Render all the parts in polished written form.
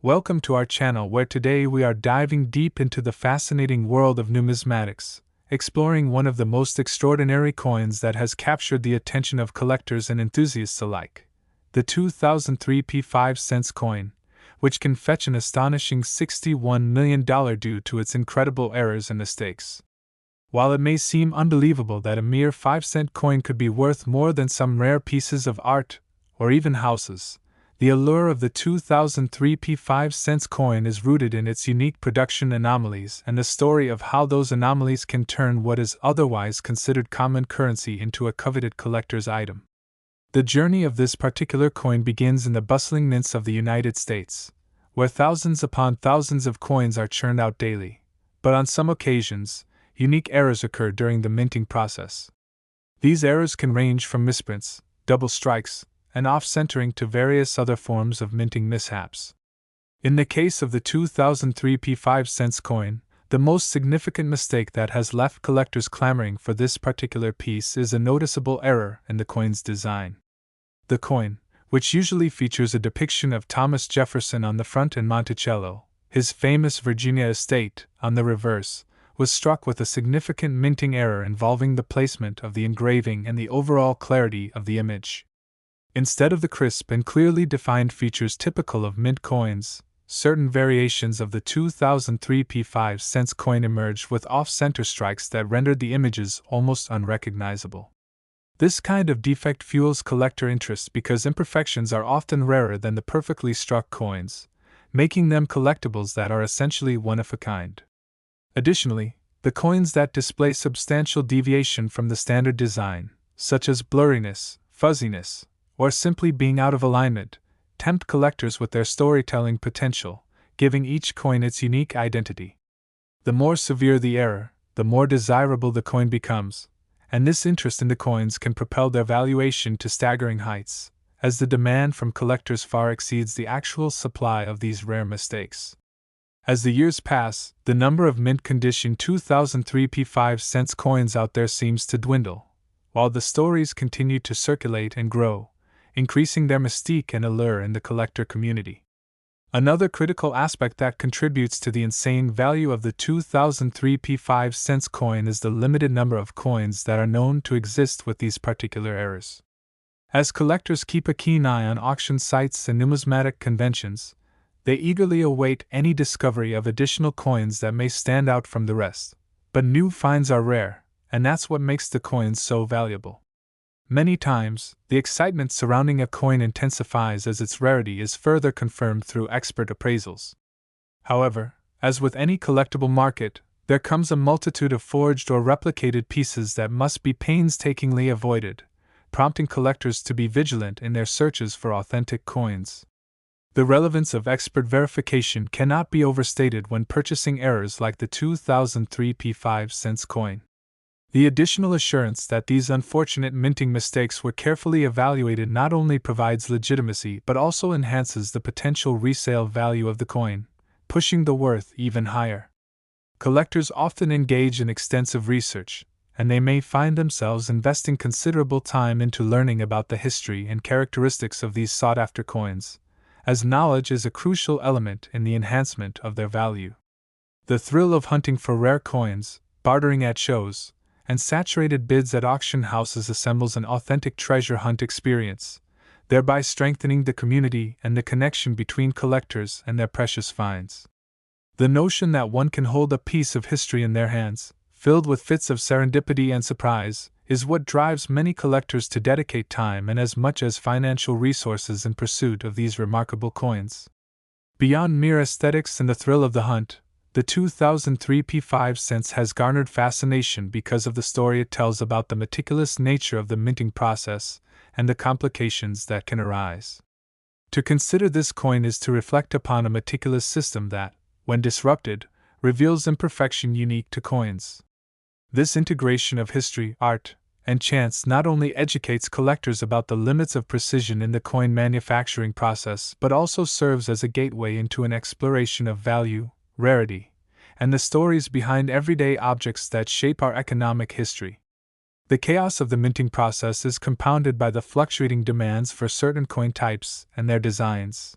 Welcome to our channel where today we are diving deep into the fascinating world of numismatics, exploring one of the most extraordinary coins that has captured the attention of collectors and enthusiasts alike, the 2003 P5 coin, which can fetch an astonishing $61 million due to its incredible errors and mistakes. While it may seem unbelievable that a mere 5-cent coin could be worth more than some rare pieces of art, or even houses, the allure of the 2003 P5 coin is rooted in its unique production anomalies and the story of how those anomalies can turn what is otherwise considered common currency into a coveted collector's item. The journey of this particular coin begins in the bustling mints of the United States, where thousands upon thousands of coins are churned out daily, but on some occasions, unique errors occur during the minting process. These errors can range from misprints, double strikes, and off-centering to various other forms of minting mishaps. In the case of the 2003 P5 coin, the most significant mistake that has left collectors clamoring for this particular piece is a noticeable error in the coin's design. The coin, which usually features a depiction of Thomas Jefferson on the front and Monticello, his famous Virginia estate, on the reverse, was struck with a significant minting error involving the placement of the engraving and the overall clarity of the image. Instead of the crisp and clearly defined features typical of mint coins, certain variations of the 2003 P5 coin emerged with off-center strikes that rendered the images almost unrecognizable. This kind of defect fuels collector interest because imperfections are often rarer than the perfectly struck coins, making them collectibles that are essentially one of a kind. Additionally, the coins that display substantial deviation from the standard design, such as blurriness, fuzziness, or simply being out of alignment, tempt collectors with their storytelling potential, giving each coin its unique identity. The more severe the error, the more desirable the coin becomes, and this interest in the coins can propel their valuation to staggering heights, as the demand from collectors far exceeds the actual supply of these rare mistakes. As the years pass, the number of mint-condition 2003 P5 coins out there seems to dwindle, while the stories continue to circulate and grow, increasing their mystique and allure in the collector community. Another critical aspect that contributes to the insane value of the 2003 P5 coin is the limited number of coins that are known to exist with these particular errors. As collectors keep a keen eye on auction sites and numismatic conventions, they eagerly await any discovery of additional coins that may stand out from the rest. But new finds are rare, and that's what makes the coins so valuable. Many times, the excitement surrounding a coin intensifies as its rarity is further confirmed through expert appraisals. However, as with any collectible market, there comes a multitude of forged or replicated pieces that must be painstakingly avoided, prompting collectors to be vigilant in their searches for authentic coins. The relevance of expert verification cannot be overstated when purchasing errors like the 2003 P5 coin. The additional assurance that these unfortunate minting mistakes were carefully evaluated not only provides legitimacy but also enhances the potential resale value of the coin, pushing the worth even higher. Collectors often engage in extensive research, and they may find themselves investing considerable time into learning about the history and characteristics of these sought-after coins, as knowledge is a crucial element in the enhancement of their value. The thrill of hunting for rare coins, bartering at shows, and saturated bids at auction houses assembles an authentic treasure hunt experience, thereby strengthening the community and the connection between collectors and their precious finds. The notion that one can hold a piece of history in their hands, filled with fits of serendipity and surprise, is what drives many collectors to dedicate time and as much as financial resources in pursuit of these remarkable coins. Beyond mere aesthetics and the thrill of the hunt, the 2003 P5 has garnered fascination because of the story it tells about the meticulous nature of the minting process and the complications that can arise. To consider this coin is to reflect upon a meticulous system that, when disrupted, reveals imperfection unique to coins. This integration of history, art, and chance not only educates collectors about the limits of precision in the coin manufacturing process but also serves as a gateway into an exploration of value, rarity, and the stories behind everyday objects that shape our economic history. The chaos of the minting process is compounded by the fluctuating demands for certain coin types and their designs.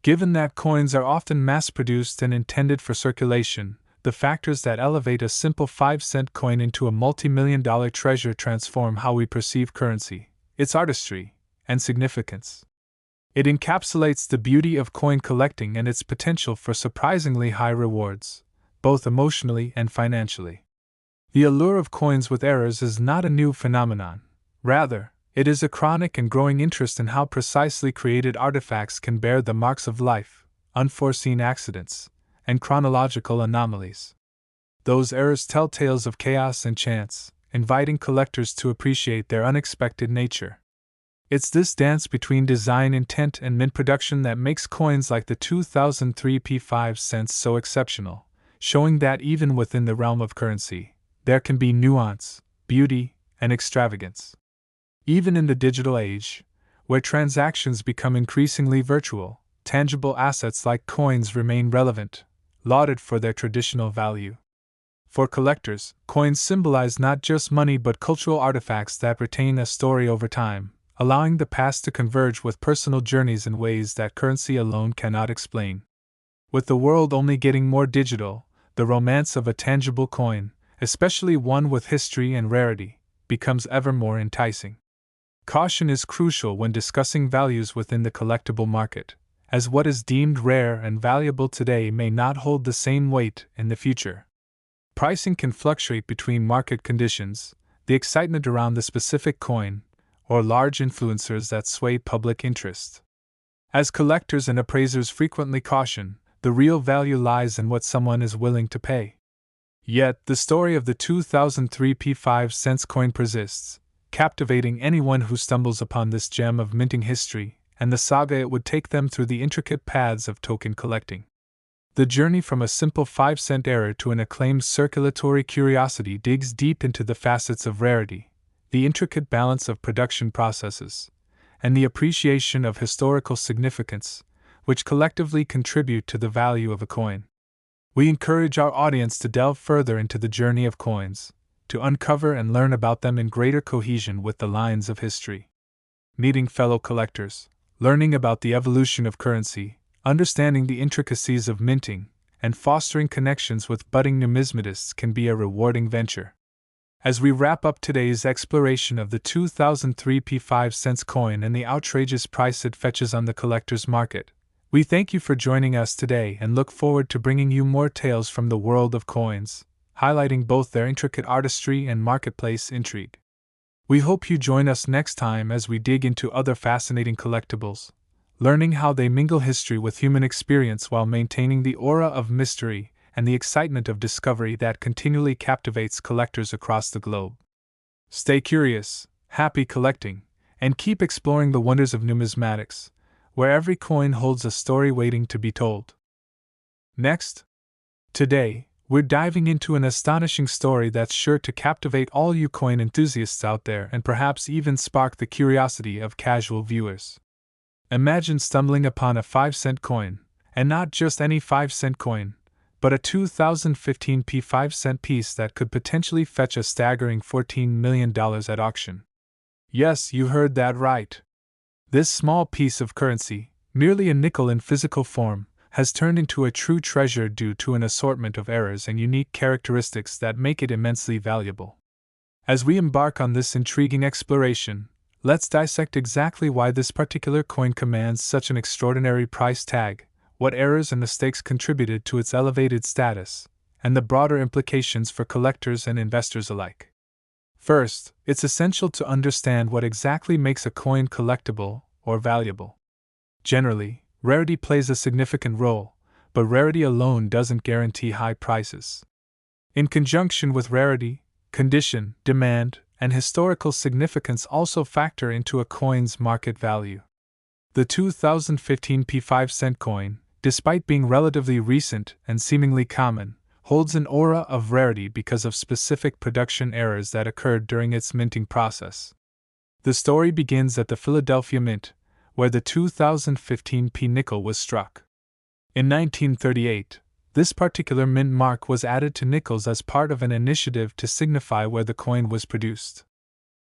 Given that coins are often mass-produced and intended for circulation, the factors that elevate a simple 5-cent coin into a multi-million-dollar treasure transform how we perceive currency, its artistry, and significance. It encapsulates the beauty of coin collecting and its potential for surprisingly high rewards, both emotionally and financially. The allure of coins with errors is not a new phenomenon. Rather, it is a chronic and growing interest in how precisely created artifacts can bear the marks of life, unforeseen accidents, and chronological anomalies. Those errors tell tales of chaos and chance, inviting collectors to appreciate their unexpected nature. It's this dance between design intent and mint production that makes coins like the 2003 P5 cents so exceptional, showing that even within the realm of currency, there can be nuance, beauty, and extravagance. Even in the digital age, where transactions become increasingly virtual, tangible assets like coins remain relevant, lauded for their traditional value. For collectors, coins symbolize not just money but cultural artifacts that retain a story over time, allowing the past to converge with personal journeys in ways that currency alone cannot explain. With the world only getting more digital, the romance of a tangible coin, especially one with history and rarity, becomes ever more enticing. Caution is crucial when discussing values within the collectible market, as what is deemed rare and valuable today may not hold the same weight in the future. Pricing can fluctuate between market conditions, the excitement around the specific coin, or large influencers that sway public interest. As collectors and appraisers frequently caution, the real value lies in what someone is willing to pay. Yet, the story of the 2003 P5 cents coin persists, captivating anyone who stumbles upon this gem of minting history and the saga it would take them through the intricate paths of token collecting. The journey from a simple 5-cent error to an acclaimed circulatory curiosity digs deep into the facets of rarity, the intricate balance of production processes, and the appreciation of historical significance, which collectively contribute to the value of a coin. We encourage our audience to delve further into the journey of coins, to uncover and learn about them in greater cohesion with the lines of history. Meeting fellow collectors, learning about the evolution of currency, understanding the intricacies of minting, and fostering connections with budding numismatists can be a rewarding venture. As we wrap up today's exploration of the 2003 P5 cents coin and the outrageous price it fetches on the collector's market, we thank you for joining us today and look forward to bringing you more tales from the world of coins, highlighting both their intricate artistry and marketplace intrigue. We hope you join us next time as we dig into other fascinating collectibles, learning how they mingle history with human experience while maintaining the aura of mystery and the excitement of discovery that continually captivates collectors across the globe. Stay curious, happy collecting, and keep exploring the wonders of numismatics, where every coin holds a story waiting to be told. Next, today, we're diving into an astonishing story that's sure to captivate all you coin enthusiasts out there and perhaps even spark the curiosity of casual viewers. Imagine stumbling upon a 5-cent coin, and not just any 5-cent coin, but a 2015 P5 cent piece that could potentially fetch a staggering $14 million at auction. Yes, you heard that right. This small piece of currency, merely a nickel in physical form, has turned into a true treasure due to an assortment of errors and unique characteristics that make it immensely valuable. As we embark on this intriguing exploration, let's dissect exactly why this particular coin commands such an extraordinary price tag, what errors and mistakes contributed to its elevated status, and the broader implications for collectors and investors alike. First, it's essential to understand what exactly makes a coin collectible or valuable. Generally, rarity plays a significant role, but rarity alone doesn't guarantee high prices. In conjunction with rarity, condition, demand, and historical significance also factor into a coin's market value. The 2015 P5 cent coin, despite being relatively recent and seemingly common, holds an aura of rarity because of specific production errors that occurred during its minting process. The story begins at the Philadelphia Mint, where the 2015 P nickel was struck. In 1938, this particular mint mark was added to nickels as part of an initiative to signify where the coin was produced.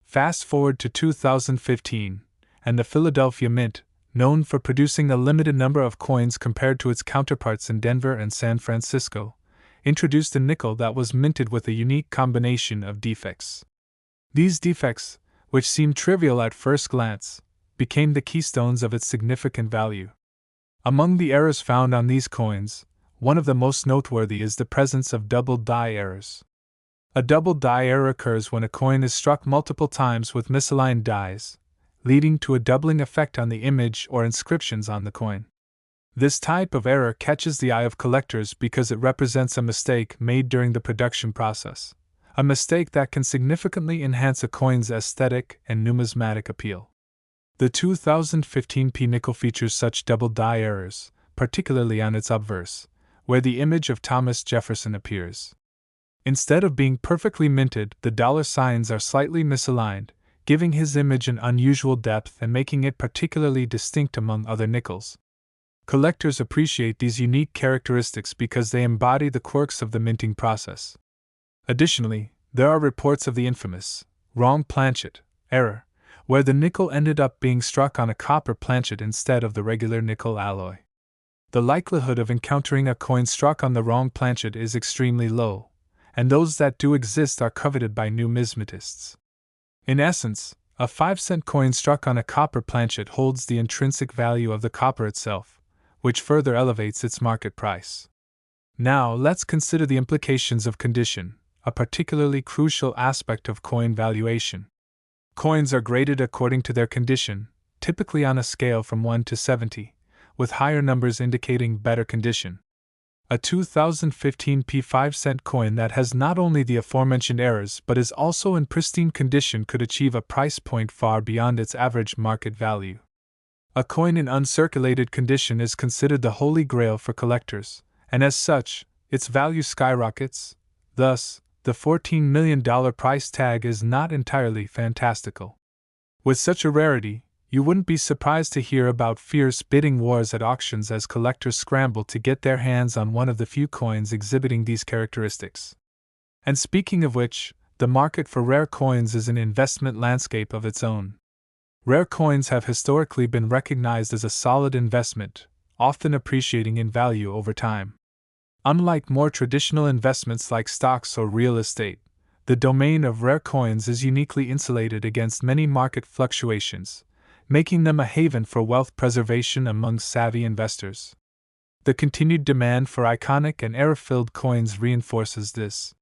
Fast forward to 2015, and the Philadelphia Mint, known for producing a limited number of coins compared to its counterparts in Denver and San Francisco, introduced a nickel that was minted with a unique combination of defects. These defects, which seemed trivial at first glance, became the keystones of its significant value. Among the errors found on these coins, one of the most noteworthy is the presence of double die errors. A double die error occurs when a coin is struck multiple times with misaligned dies, leading to a doubling effect on the image or inscriptions on the coin. This type of error catches the eye of collectors because it represents a mistake made during the production process, a mistake that can significantly enhance a coin's aesthetic and numismatic appeal. The 2015 P nickel features such double die errors, particularly on its obverse, where the image of Thomas Jefferson appears. Instead of being perfectly minted, the dollar signs are slightly misaligned, giving his image an unusual depth and making it particularly distinct among other nickels. Collectors appreciate these unique characteristics because they embody the quirks of the minting process. Additionally, there are reports of the infamous wrong planchet error, where the nickel ended up being struck on a copper planchet instead of the regular nickel alloy. The likelihood of encountering a coin struck on the wrong planchet is extremely low, and those that do exist are coveted by numismatists. In essence, a 5-cent coin struck on a copper planchet holds the intrinsic value of the copper itself, which further elevates its market price. Now, let's consider the implications of condition, a particularly crucial aspect of coin valuation. Coins are graded according to their condition, typically on a scale from 1 to 70, with higher numbers indicating better condition. A 2015 P 5-cent coin that has not only the aforementioned errors but is also in pristine condition could achieve a price point far beyond its average market value. A coin in uncirculated condition is considered the holy grail for collectors, and as such, its value skyrockets. Thus, the $14 million price tag is not entirely fantastical. With such a rarity, you wouldn't be surprised to hear about fierce bidding wars at auctions as collectors scramble to get their hands on one of the few coins exhibiting these characteristics. And speaking of which, the market for rare coins is an investment landscape of its own. Rare coins have historically been recognized as a solid investment, often appreciating in value over time. Unlike more traditional investments like stocks or real estate, the domain of rare coins is uniquely insulated against many market fluctuations, making them a haven for wealth preservation among savvy investors. The continued demand for iconic and error-filled coins reinforces this.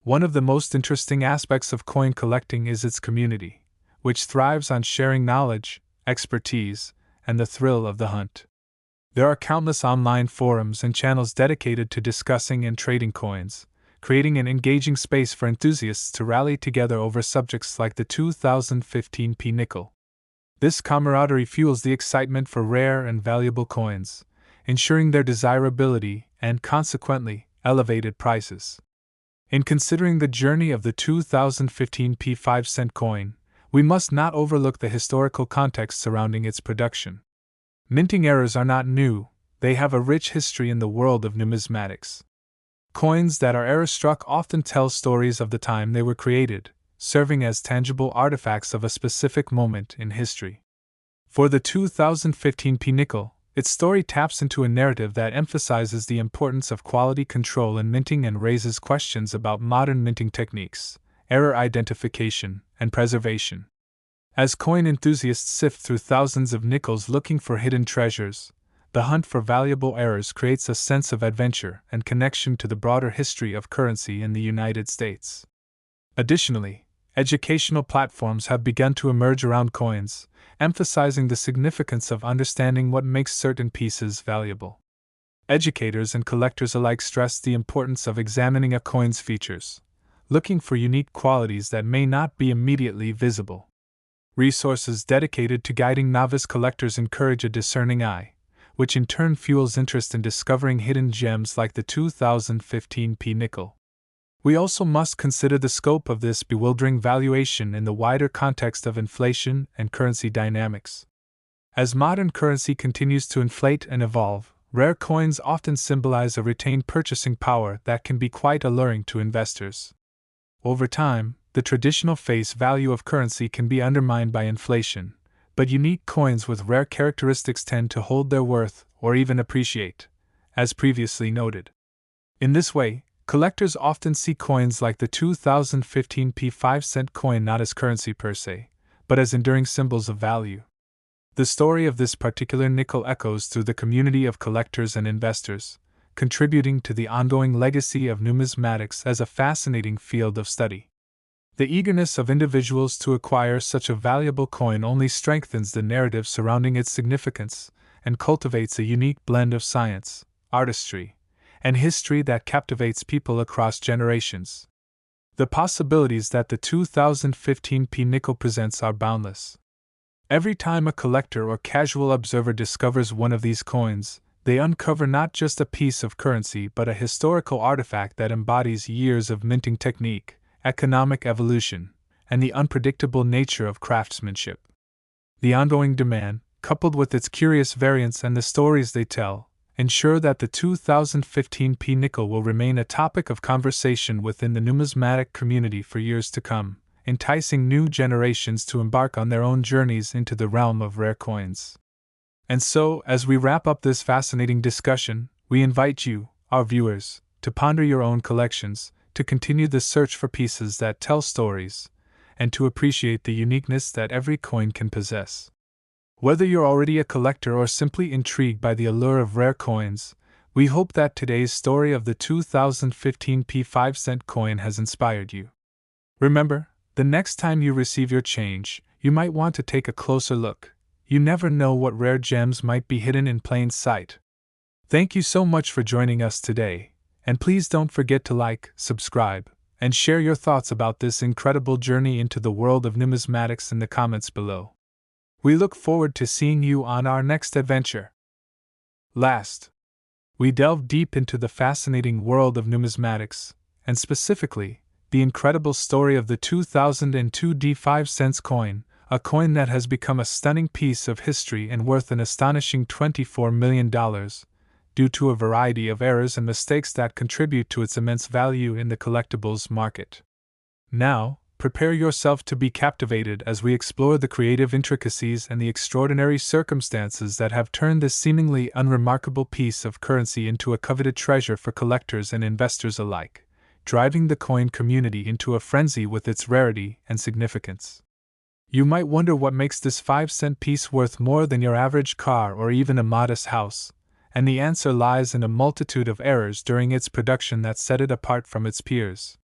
One of the most interesting aspects of coin collecting is its community, which thrives on sharing knowledge, expertise, and the thrill of the hunt. There are countless online forums and channels dedicated to discussing and trading coins, creating an engaging space for enthusiasts to rally together over subjects like the 2015 P nickel. This camaraderie fuels the excitement for rare and valuable coins, ensuring their desirability and, consequently, elevated prices. In considering the journey of the 2015 P 5-cent coin, we must not overlook the historical context surrounding its production. Minting errors are not new, they have a rich history in the world of numismatics. Coins that are error-struck often tell stories of the time they were created, serving as tangible artifacts of a specific moment in history. For the 2015 P nickel, its story taps into a narrative that emphasizes the importance of quality control in minting and raises questions about modern minting techniques, error identification, and preservation. As coin enthusiasts sift through thousands of nickels looking for hidden treasures, the hunt for valuable errors creates a sense of adventure and connection to the broader history of currency in the United States. Additionally, educational platforms have begun to emerge around coins, emphasizing the significance of understanding what makes certain pieces valuable. Educators and collectors alike stress the importance of examining a coin's features, looking for unique qualities that may not be immediately visible. Resources dedicated to guiding novice collectors encourage a discerning eye, which in turn fuels interest in discovering hidden gems like the 2015 P nickel. We also must consider the scope of this bewildering valuation in the wider context of inflation and currency dynamics. As modern currency continues to inflate and evolve, rare coins often symbolize a retained purchasing power that can be quite alluring to investors. Over time, the traditional face value of currency can be undermined by inflation, but unique coins with rare characteristics tend to hold their worth or even appreciate, as previously noted. In this way, collectors often see coins like the 2015 P5-cent coin not as currency per se, but as enduring symbols of value. The story of this particular nickel echoes through the community of collectors and investors, contributing to the ongoing legacy of numismatics as a fascinating field of study. The eagerness of individuals to acquire such a valuable coin only strengthens the narrative surrounding its significance and cultivates a unique blend of science, artistry, and history that captivates people across generations. The possibilities that the 2015 P nickel presents are boundless. Every time a collector or casual observer discovers one of these coins, they uncover not just a piece of currency but a historical artifact that embodies years of minting technique, economic evolution, and the unpredictable nature of craftsmanship. The ongoing demand, coupled with its curious variants and the stories they tell, ensure that the 2015 P nickel will remain a topic of conversation within the numismatic community for years to come, enticing new generations to embark on their own journeys into the realm of rare coins. And so, as we wrap up this fascinating discussion, we invite you, our viewers, to ponder your own collections, to continue the search for pieces that tell stories, and to appreciate the uniqueness that every coin can possess. Whether you're already a collector or simply intrigued by the allure of rare coins, we hope that today's story of the 2015 P5-cent coin has inspired you. Remember, the next time you receive your change, you might want to take a closer look. You never know what rare gems might be hidden in plain sight. Thank you so much for joining us today, and please don't forget to like, subscribe, and share your thoughts about this incredible journey into the world of numismatics in the comments below. We look forward to seeing you on our next adventure. Last, we delve deep into the fascinating world of numismatics, and specifically, the incredible story of the 2002 D5 coin, a coin that has become a stunning piece of history and worth an astonishing $24 million, due to a variety of errors and mistakes that contribute to its immense value in the collectibles market. Now, prepare yourself to be captivated as we explore the creative intricacies and the extraordinary circumstances that have turned this seemingly unremarkable piece of currency into a coveted treasure for collectors and investors alike, driving the coin community into a frenzy with its rarity and significance. You might wonder what makes this 5-cent piece worth more than your average car or even a modest house, and the answer lies in a multitude of errors during its production that set it apart from its peers.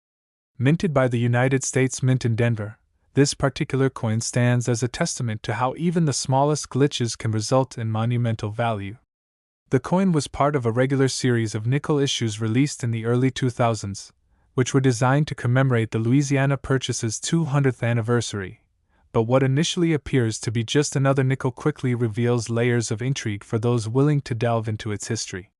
Minted by the United States Mint in Denver, this particular coin stands as a testament to how even the smallest glitches can result in monumental value. The coin was part of a regular series of nickel issues released in the early 2000s, which were designed to commemorate the Louisiana Purchase's 200th anniversary. But what initially appears to be just another nickel quickly reveals layers of intrigue for those willing to delve into its history.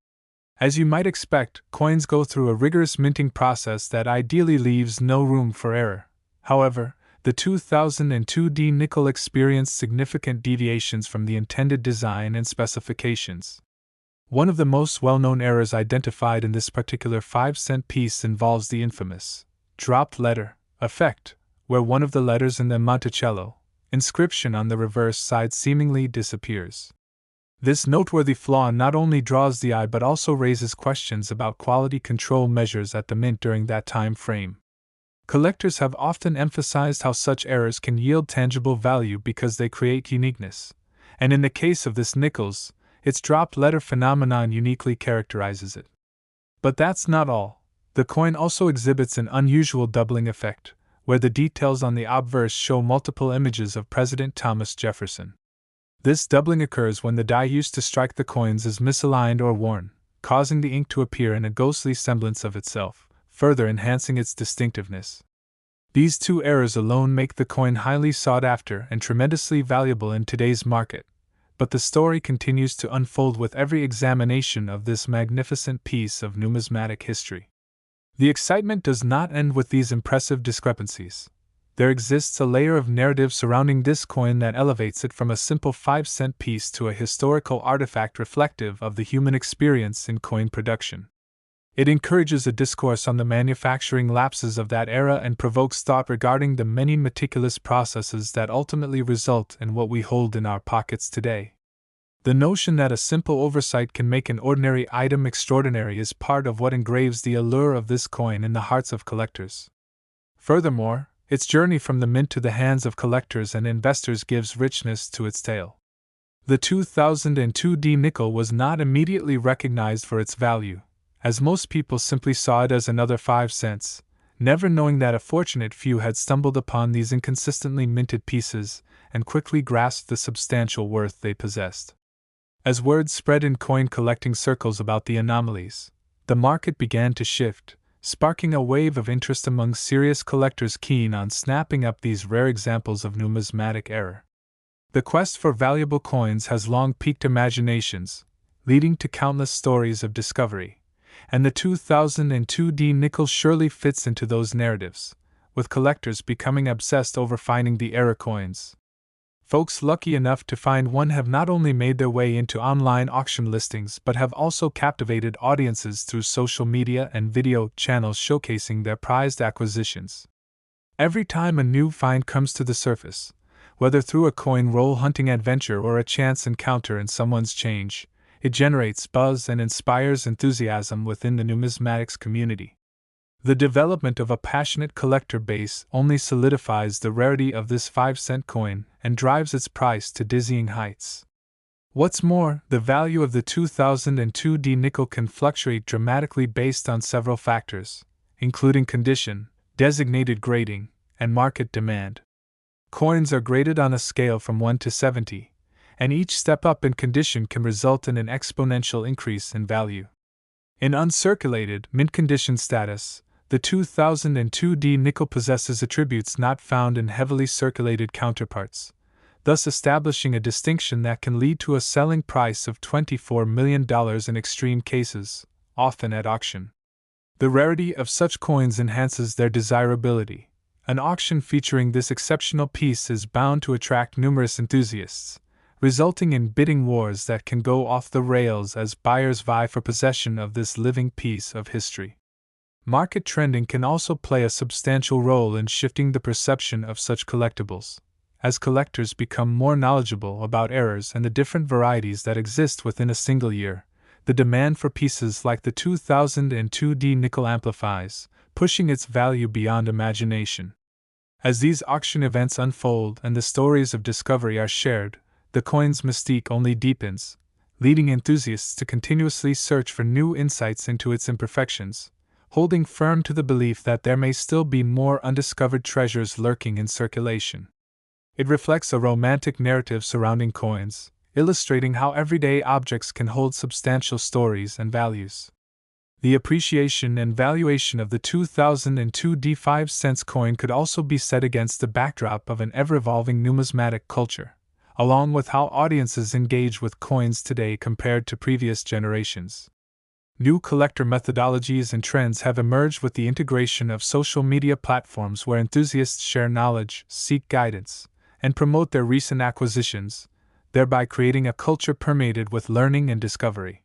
As you might expect, coins go through a rigorous minting process that ideally leaves no room for error. However, the 2002 D nickel experienced significant deviations from the intended design and specifications. One of the most well-known errors identified in this particular 5-cent piece involves the infamous dropped letter effect, where one of the letters in the Monticello inscription on the reverse side seemingly disappears. This noteworthy flaw not only draws the eye but also raises questions about quality control measures at the mint during that time frame. Collectors have often emphasized how such errors can yield tangible value because they create uniqueness, and in the case of this nickels, its dropped letter phenomenon uniquely characterizes it. But that's not all. The coin also exhibits an unusual doubling effect, where the details on the obverse show multiple images of President Thomas Jefferson. This doubling occurs when the die used to strike the coins is misaligned or worn, causing the ink to appear in a ghostly semblance of itself, further enhancing its distinctiveness. These two errors alone make the coin highly sought after and tremendously valuable in today's market, but the story continues to unfold with every examination of this magnificent piece of numismatic history. The excitement does not end with these impressive discrepancies. There exists a layer of narrative surrounding this coin that elevates it from a simple 5-cent piece to a historical artifact reflective of the human experience in coin production. It encourages a discourse on the manufacturing lapses of that era and provokes thought regarding the many meticulous processes that ultimately result in what we hold in our pockets today. The notion that a simple oversight can make an ordinary item extraordinary is part of what engraves the allure of this coin in the hearts of collectors. Furthermore, its journey from the mint to the hands of collectors and investors gives richness to its tale. The 2002 D nickel was not immediately recognized for its value, as most people simply saw it as another 5 cents, never knowing that a fortunate few had stumbled upon these inconsistently minted pieces and quickly grasped the substantial worth they possessed. As word spread in coin collecting circles about the anomalies, the market began to shift, sparking a wave of interest among serious collectors keen on snapping up these rare examples of numismatic error. The quest for valuable coins has long piqued imaginations, leading to countless stories of discovery, and the 2002 D nickel surely fits into those narratives, with collectors becoming obsessed over finding the error coins. Folks lucky enough to find one have not only made their way into online auction listings but have also captivated audiences through social media and video channels showcasing their prized acquisitions. Every time a new find comes to the surface, whether through a coin roll hunting adventure or a chance encounter in someone's change, it generates buzz and inspires enthusiasm within the numismatics community. The development of a passionate collector base only solidifies the rarity of this 5-cent coin and drives its price to dizzying heights. What's more, the value of the 2002 D nickel can fluctuate dramatically based on several factors, including condition, designated grading, and market demand. Coins are graded on a scale from 1 to 70, and each step up in condition can result in an exponential increase in value. In uncirculated, mint condition status, the 2002 D nickel possesses attributes not found in heavily circulated counterparts, thus establishing a distinction that can lead to a selling price of $24 million in extreme cases, often at auction. The rarity of such coins enhances their desirability. An auction featuring this exceptional piece is bound to attract numerous enthusiasts, resulting in bidding wars that can go off the rails as buyers vie for possession of this living piece of history. Market trending can also play a substantial role in shifting the perception of such collectibles. As collectors become more knowledgeable about errors and the different varieties that exist within a single year, the demand for pieces like the 2002 D nickel amplifies, pushing its value beyond imagination. As these auction events unfold and the stories of discovery are shared, the coin's mystique only deepens, leading enthusiasts to continuously search for new insights into its imperfections, holding firm to the belief that there may still be more undiscovered treasures lurking in circulation. It reflects a romantic narrative surrounding coins, illustrating how everyday objects can hold substantial stories and values. The appreciation and valuation of the 2002 D 5 cents coin could also be set against the backdrop of an ever-evolving numismatic culture, along with how audiences engage with coins today compared to previous generations. New collector methodologies and trends have emerged with the integration of social media platforms where enthusiasts share knowledge, seek guidance, and promote their recent acquisitions, thereby creating a culture permeated with learning and discovery.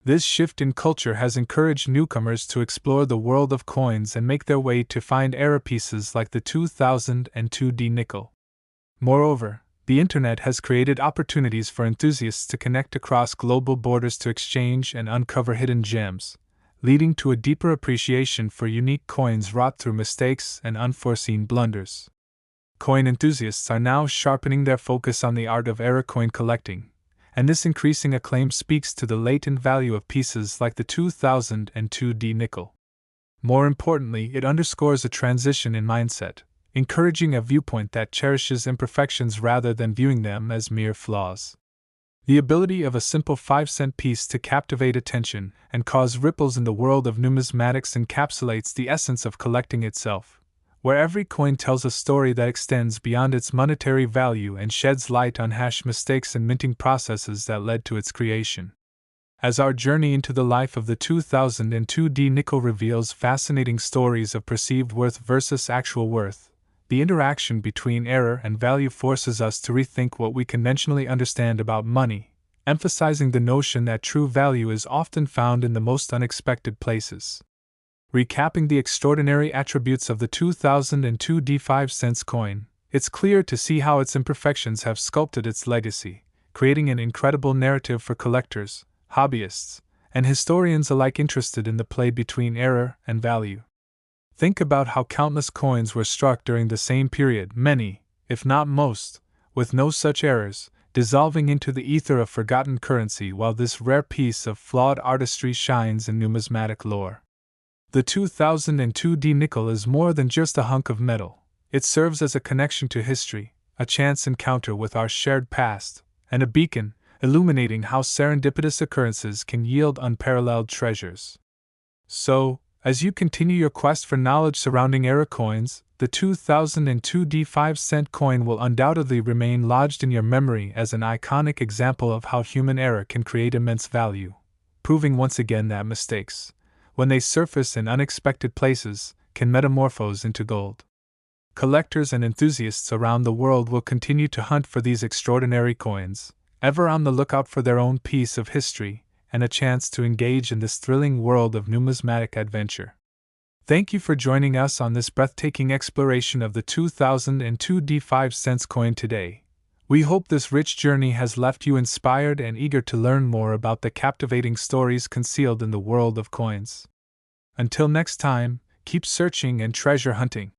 This shift in culture has encouraged newcomers to explore the world of coins and make their way to find error pieces like the 2002 D nickel. Moreover, the internet has created opportunities for enthusiasts to connect across global borders to exchange and uncover hidden gems, leading to a deeper appreciation for unique coins wrought through mistakes and unforeseen blunders. Coin enthusiasts are now sharpening their focus on the art of error coin collecting, and this increasing acclaim speaks to the latent value of pieces like the 2002 D nickel. More importantly, it underscores a transition in mindset, encouraging a viewpoint that cherishes imperfections rather than viewing them as mere flaws. The ability of a simple 5-cent piece to captivate attention and cause ripples in the world of numismatics encapsulates the essence of collecting itself, where every coin tells a story that extends beyond its monetary value and sheds light on mistakes and minting processes that led to its creation. As our journey into the life of the 2002 D nickel reveals fascinating stories of perceived worth versus actual worth, the interaction between error and value forces us to rethink what we conventionally understand about money, emphasizing the notion that true value is often found in the most unexpected places. Recapping the extraordinary attributes of the 2002 D5 coin, it's clear to see how its imperfections have sculpted its legacy, creating an incredible narrative for collectors, hobbyists, and historians alike interested in the play between error and value. Think about how countless coins were struck during the same period, many, if not most, with no such errors, dissolving into the ether of forgotten currency, while this rare piece of flawed artistry shines in numismatic lore. The 2002 D nickel is more than just a hunk of metal. It serves as a connection to history, a chance encounter with our shared past, and a beacon, illuminating how serendipitous occurrences can yield unparalleled treasures. So, as you continue your quest for knowledge surrounding error coins, the 2002 D5 coin will undoubtedly remain lodged in your memory as an iconic example of how human error can create immense value, proving once again that mistakes, when they surface in unexpected places, can metamorphose into gold. Collectors and enthusiasts around the world will continue to hunt for these extraordinary coins, ever on the lookout for their own piece of history and a chance to engage in this thrilling world of numismatic adventure. Thank you for joining us on this breathtaking exploration of the 2002 D5 coin today. We hope this rich journey has left you inspired and eager to learn more about the captivating stories concealed in the world of coins. Until next time, keep searching and treasure hunting.